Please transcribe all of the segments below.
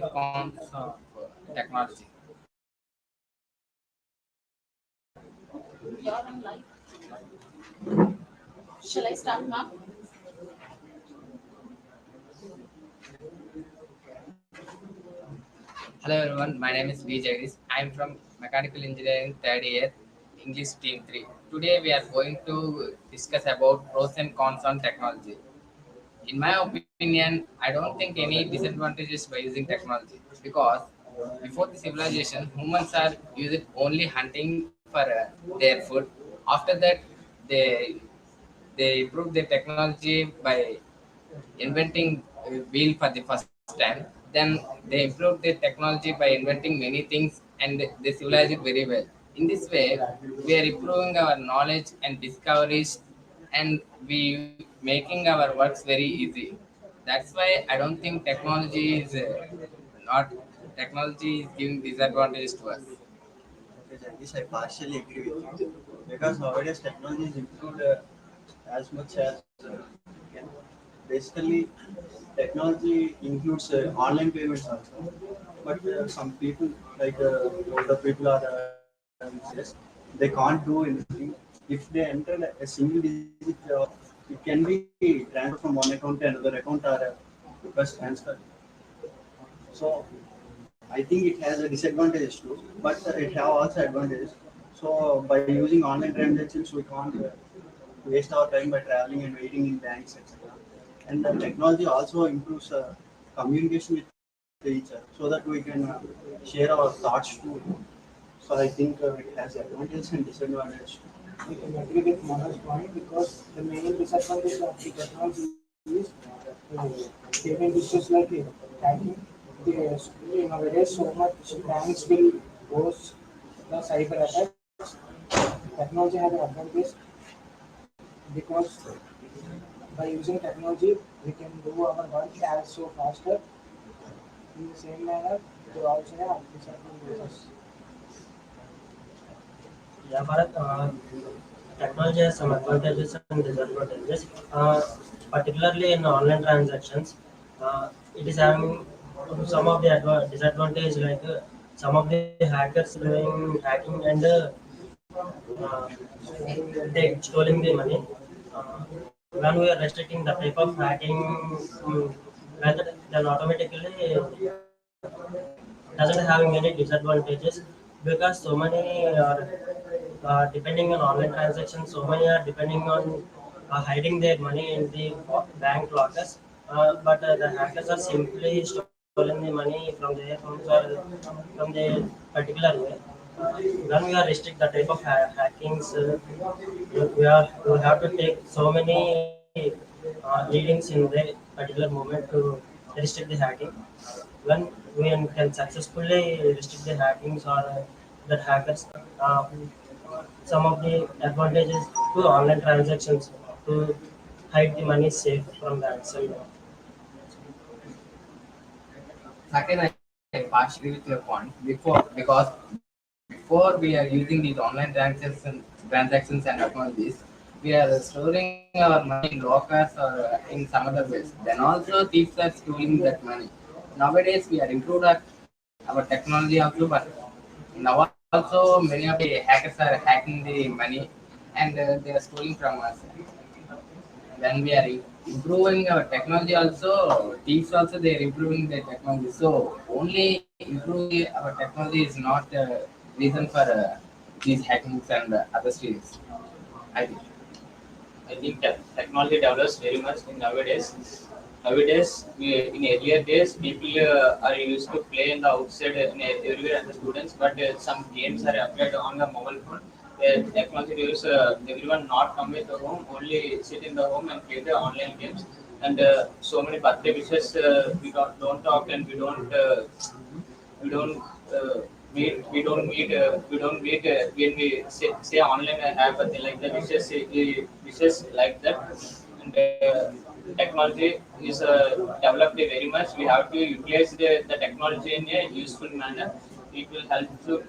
cons of technology. You're on live. Shall I start now? Hello everyone, my name is V. Jagdish. I am from Mechanical Engineering third year, English Team 3. Today we are going to discuss about pros and cons on technology. In my opinion, I don't think any disadvantages by using technology because before the civilization, humans are using only hunting for their food. After that, they they improved their technology by inventing wheel for the first time. Then they improved their technology by inventing many things and they civilize it very well. In this way, we are improving our knowledge and discoveries and we making our works very easy. That's why I don't think technology is not technology is giving disadvantages to us. Okay, Jagdish, I partially agree with you because nowadays technology is improved as much as can. Basically, technology includes online payments also, but some people like older people are yes, they can't do anything. If they enter a single digit, it can be transferred from one account to another account or request transfer. So I think it has a disadvantages too, but it have also advantages. So by using online transactions, we can't waste our time by traveling and waiting in banks, etc. And the technology also improves communication with each other, so that we can share our thoughts too. So I think it has advantages and disadvantages. I can agree with Manoj's point because the main disadvantage of the technology is payment issues like hacking. Nowadays, so much banks will host the cyber attacks. Technology has an advantage because by using technology, we can do our work as so faster. In the same manner, they also have disadvantages. Yeah, Bharat, technology has some advantages and disadvantages. Particularly in online transactions, it is having some of the disadvantage like some of the hackers doing hacking and they stealing the money. Uh, when we are restricting the type of hacking method, then automatically doesn't having any disadvantages because so many are depending on online transactions. So many are depending on hiding their money in the bank lockers. But the hackers are simply stolen the money from their homes or from the particular way. When we are restrict the type of hackings, we have to take so many readings in the particular moment to restrict the hacking. When we can successfully restrict the hackings or that hackers, uh, some of the advantages to online transactions to hide the money safe from that side. Second, I partially agree with your point before we are using these online transactions and technologies, we are storing our money in lockers or in some other ways. Then also thieves are stealing that money. Nowadays we are improved our technology also, but now also many of the hackers are hacking the money and they are stealing from us. When we are improving our technology also, thieves also they are improving their technology. So only improving our technology is not reason for these hackings and other streams. I think. I think technology develops very much in nowadays. Nowadays, in earlier days, people are used to play in the outside everywhere and the students, but some games are applied on the mobile phone. Technology gives everyone not come with the home, only sit in the home and play the online games. And so many birthday wishes we don't talk and we don't we don't meet when we say online have like the wishes like that. And technology is developed very much. We have to utilize the technology in a useful manner. It will help to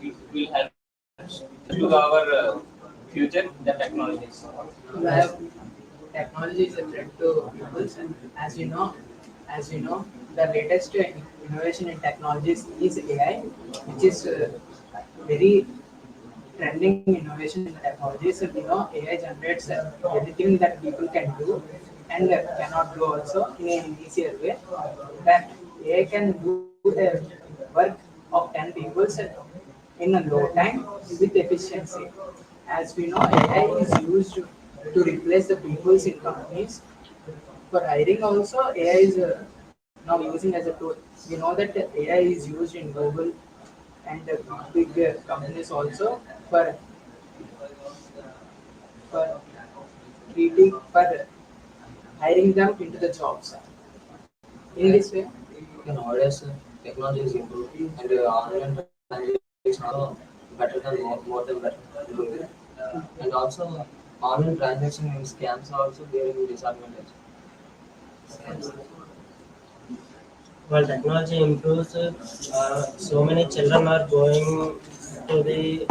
our future the technologies. You have technology is a threat to people, and as you know, As you know, the latest innovation in technologies is AI, which is very trending innovation in the technologies. So, AI generates everything that people can do and cannot do also in an easier way. That AI can do the work of 10 people in a low time with efficiency. As we know, AI is used to replace the peoples in companies. For hiring also, AI is now using as a tool. We know that AI is used in Google and big companies also for for treating for hiring them into the jobs. In this way, Nowadays, technology is improved and online transaction also better than more than better. And also, online transaction and scams are also bearing disadvantage. While technology improves, so many children are going to the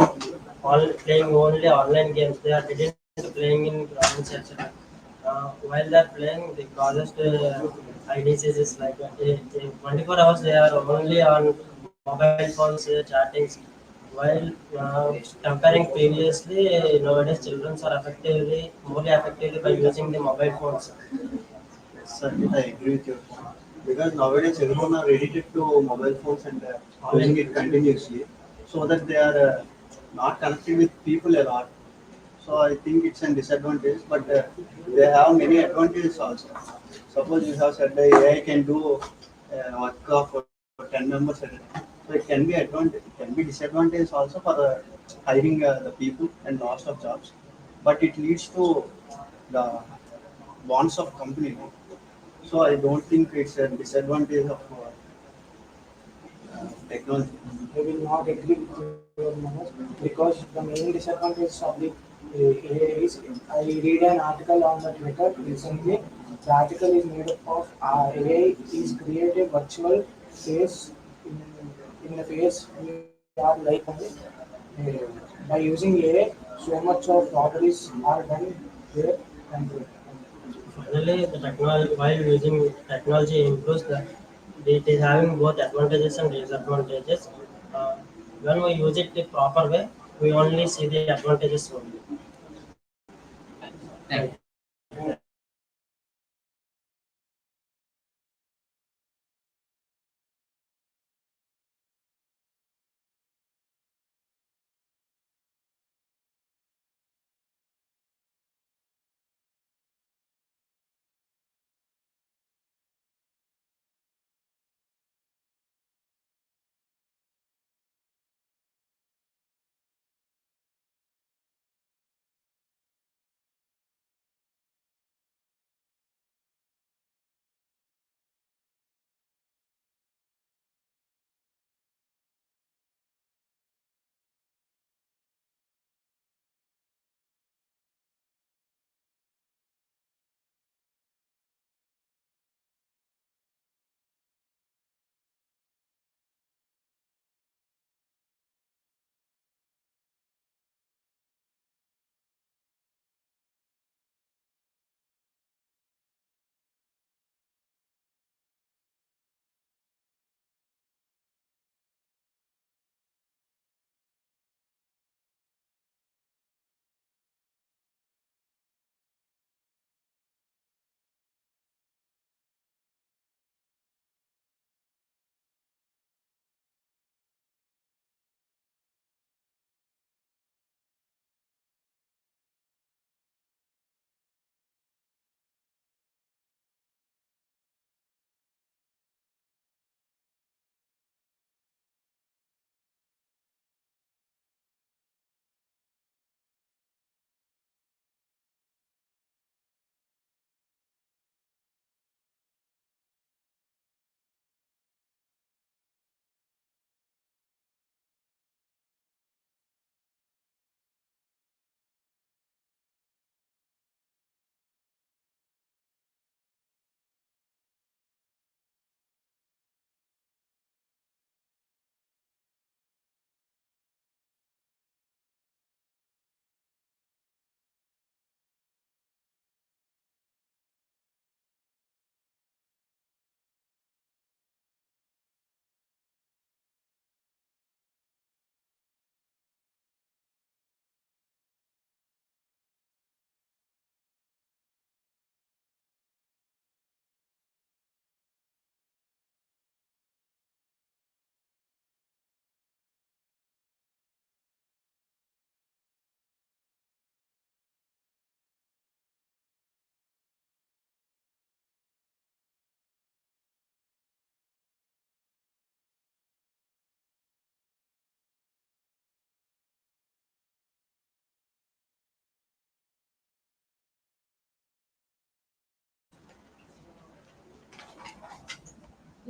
all playing only online games. They are didn't playing in grounds, etc. While they are playing, the causes eye diseases like 24 hours they are only on mobile phones chatting. While comparing previously, nowadays children are effectively more effectively by using the mobile phones. Certainly, I agree with your point. Because nowadays everyone are addicted to mobile phones and using it continuously, so that they are not connected with people a lot. So I think it's a disadvantage, but they have many advantages also. Suppose you have said the AI can do work of 10 members at a time. So it can be advantage, it can be disadvantage also for hiring the people and loss of jobs. But it leads to the wants of company. So I don't think it's a disadvantage of technology. I will not agree with your Manoj, because the main disadvantage of the AI is I read an article on the Twitter recently. The article is made up of AI is create a virtual face in, in the face we are like only. By using AI, so much of robberies are done there and there. Finally, the technology while using technology improves the it is having both advantages and disadvantages. Uh, when we use it the proper way, we only see the advantages only. Thank you.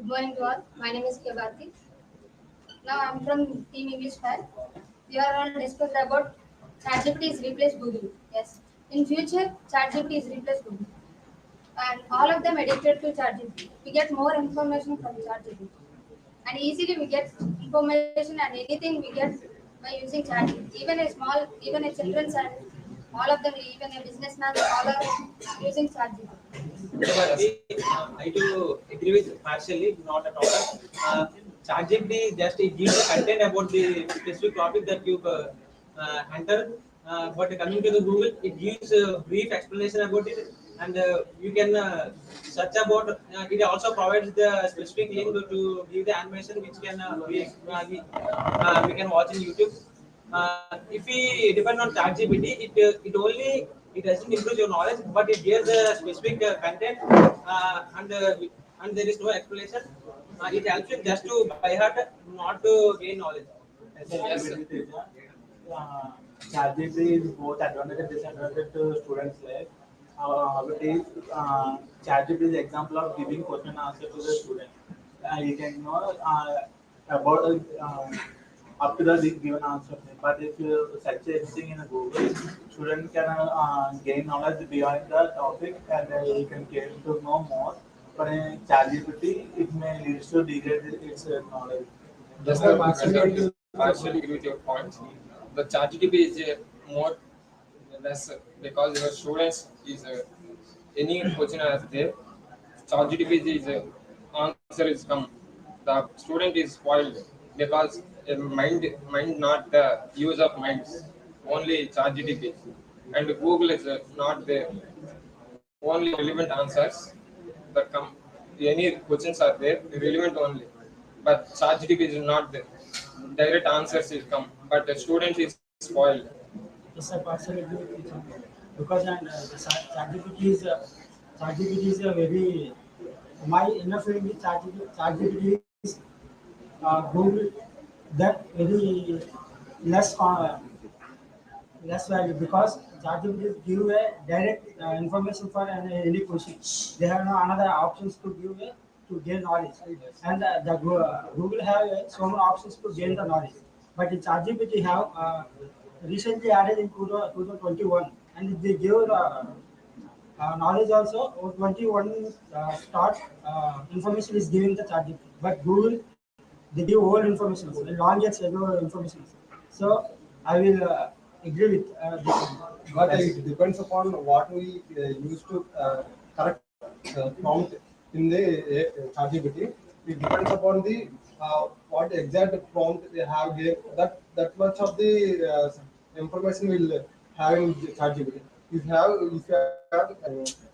Good morning to all. My name is Kebati. Now I'm from Team English 5. We are all discussed about ChatGPT is replaced Google. Yes. In future, ChatGPT is replaced Google. And all of them addicted to ChatGPT. We get more information from ChatGPT. And easily we get information and anything we get by using ChatGPT. Even a children's and all of them, even a businessman, all are using ChatGPT. But I do agree with partially, not at all. ChatGPT just it gives the content about the specific topic that you enter. But coming to the Google, it gives a brief explanation about it, and you can search about. It also provides the specific link to give the animation, which can we can watch in YouTube. If we depend on ChatGPT, it doesn't improve your knowledge, but it gives a specific content, and there is no explanation. It helps you just to by heart, not to gain knowledge. Yes, sir. ChatGPT is both advantage and disadvantage to students' life. Nowadays, ChatGPT is example of giving question and answer to the student. You can know about up to the given answer. But if you search everything in a Google, student can gain knowledge beyond the topic, and you can get to know more. But in ChatGPT, it may lead to degrade its knowledge. Just the partially agree with your points. The ChatGPT is more less because your students is any question as there. ChatGPT is answer is come. The student is spoiled because mind not the use of minds. Only ChatGPT and Google is not there. Only relevant answers that come. Any questions are there relevant only, but ChatGPT is not there. Direct answers is come, but the student is spoiled. Yes, I partially agree with you, because the ChatGPT is a very my inner feeling with ChatGPT is Google that very less less value, because ChatGPT give a direct information for any question. They have no another options to give to gain knowledge, and Google have so many options to gain the knowledge. But in ChatGPT have recently added in 2021, and they give knowledge also. 21 start information is given the ChatGPT, but Google they give old information, long years ago information. So I will agree with this. But it depends upon what we use to correct prompt in the ChatGPT. It depends upon the what exact prompt they have gave. That much of the information will have in ChatGPT. If you have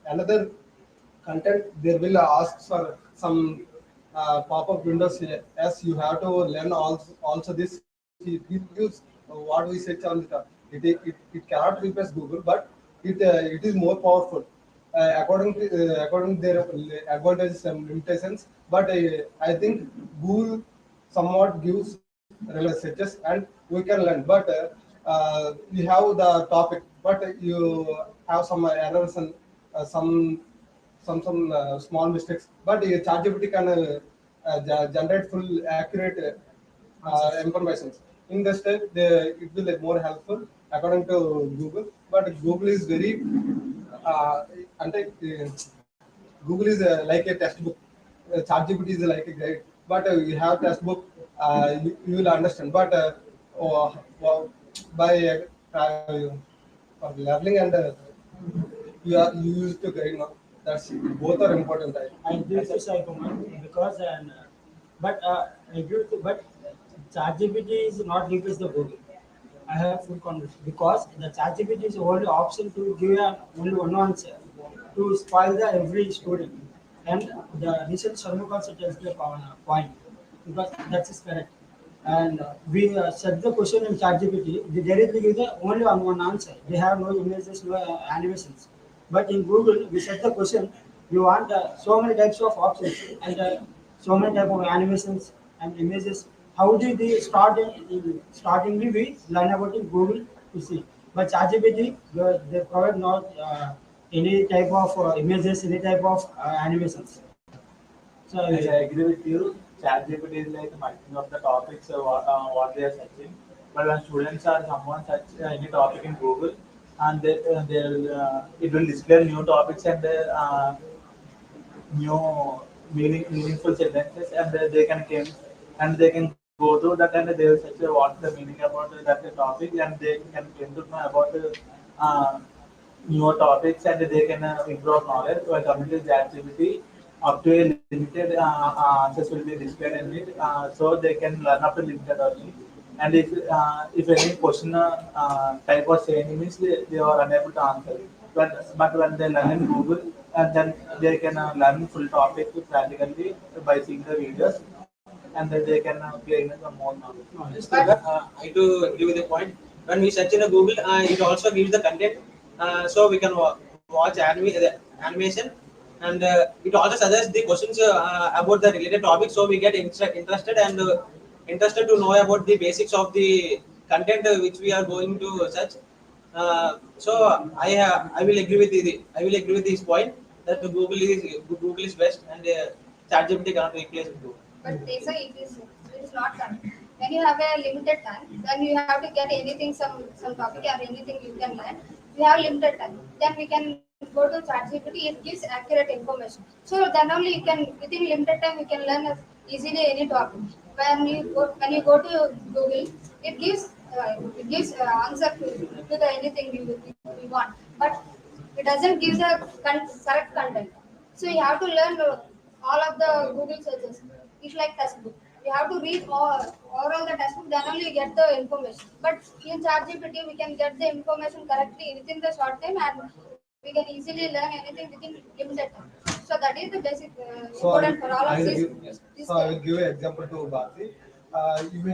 another content, they will ask for some pop-up windows here. As you have to learn also this. It gives what we search on the top. It cannot replace Google, but it is more powerful according to their advantages and limitations. But I think Google somewhat gives relevant searches, and we can learn. But you have the topic, but you have some errors and some small mistakes. But ChatGPT can generate full accurate information. In the step, it will be more helpful according to Google. But Google is very Google is like a textbook. ChatGPT is like a guide. But you have textbook, you will understand. But well, by for learning and you use to guide now. That's both are important. I agree with this, because I agree with you, but ChatGPT is not replace the Google. I have full confidence, because the ChatGPT is the only option to give only one answer to spoil the every student, and the recent Sharma also tells the point, because that is correct. And we set the question in ChatGPT. They directly give the only one answer. They have no images, no animations. But in Google, we set the question. We want so many types of options, and so many type of animations and images. How do they start startingly we learn about in Google to see. But ChatGPT, they provide not any type of images, any type of animations. So yes, I agree with you. ChatGPT is like multiple of the topics what they are searching. But when students are someone search any topic in Google, and it will display new topics and new meaningful sentences, and they can go through that and they will search what's the meaning about that topic, and they can came to know about uh, newer topics, and they can improve knowledge by coming to ChatGPT. Up to a limited answers will be displayed in it, so they can learn up to limited only. And if any question type was saying means they are unable to answer it. But when they learn in Google, and then they can learn full topic practically by seeing the videos, and then they can gain some more knowledge. I do agree with the point. When we search in a Google, it also gives the content, so we can watch animation, and it also suggests the questions about the related topic. So we get interested and interested to know about the basics of the content which we are going to search. I will agree with I will agree with this point that Google is best, and ChatGPT cannot replace Google. But they say it is not done. When you have a limited time, then you have to get anything, some topic or anything you can learn. We have limited time. Then we can go to ChatGPT. It gives accurate information. So then only you can within limited time you can learn easily any topic. When you go to Google, it gives answer to the anything you want, but it doesn't give the correct content. So you have to learn all of the Google searches. It's like textbook. You have to read all the textbook, then only you get the information. But in ChatGPT, we can get the information correctly within the short time, and we can easily learn anything within limited time. So that is the basic So important for all of I will this. give, so I will give an example to Bharti. You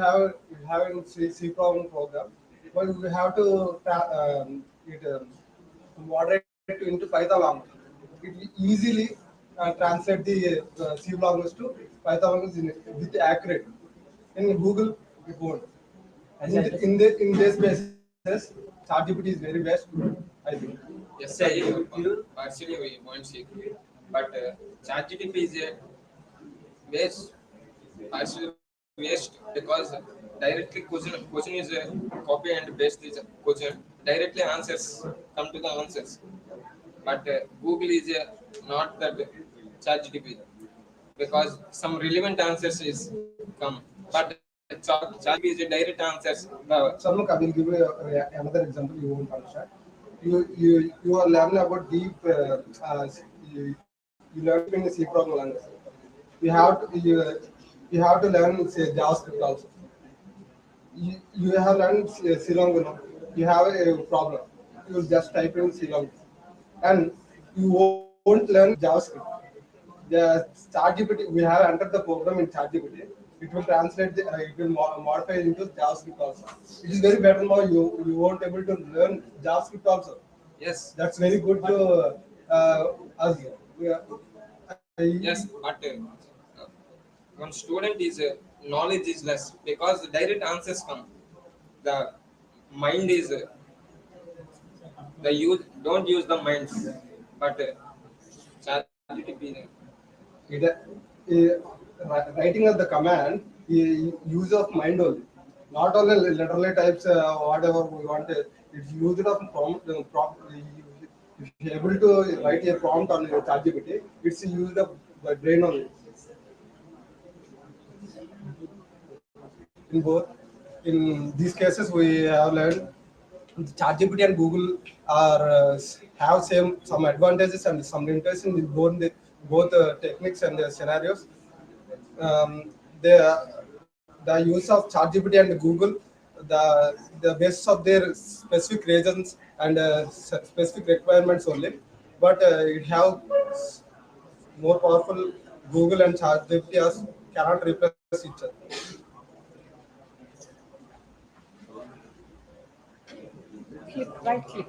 have in C problem program, but you have to moderate it into Python language. It will easily translate the C language to Python language with accurate. In Google, it won't. In this basis, ChatGPT is very best, I think. Yes, I partially we won't see, but ChatGPT is a waste, partially waste because directly question is a copy and paste is a question. Directly answers come to the answers, but Google is not that ChatGPT because some relevant answers is come, but ChatGPT is a direct answers. Samuk, I will give you another example you won't understand. You are learning about deep. You learn in C program language. You have to you have to learn say JavaScript also. You have learned Silong, you have a problem. You will just type in Silong, and you won't learn JavaScript. The ChatGPT, we have entered the program in ChatGPT. It will translate, it will modify into JavaScript also. It is very better now. You won't able to learn JavaScript also. Yes, That's very good to us. yes, but one student is knowledge is less because the direct answers come. The mind is the use don't use the minds, but ChatGPT. it, writing of the command, use of mind only. Not only literally types whatever we want. It's used of prompt. If you're able to write a prompt on your ChatGPT, it's used of the brain only. In both, in these cases, we have learned ChatGPT and Google are have same some advantages and some limitations in both techniques and scenarios. The use of ChatGPT and Google, the basis of their specific reasons and specific requirements only, but it have more powerful. Google and ChatGPT cannot replace each other. Right click.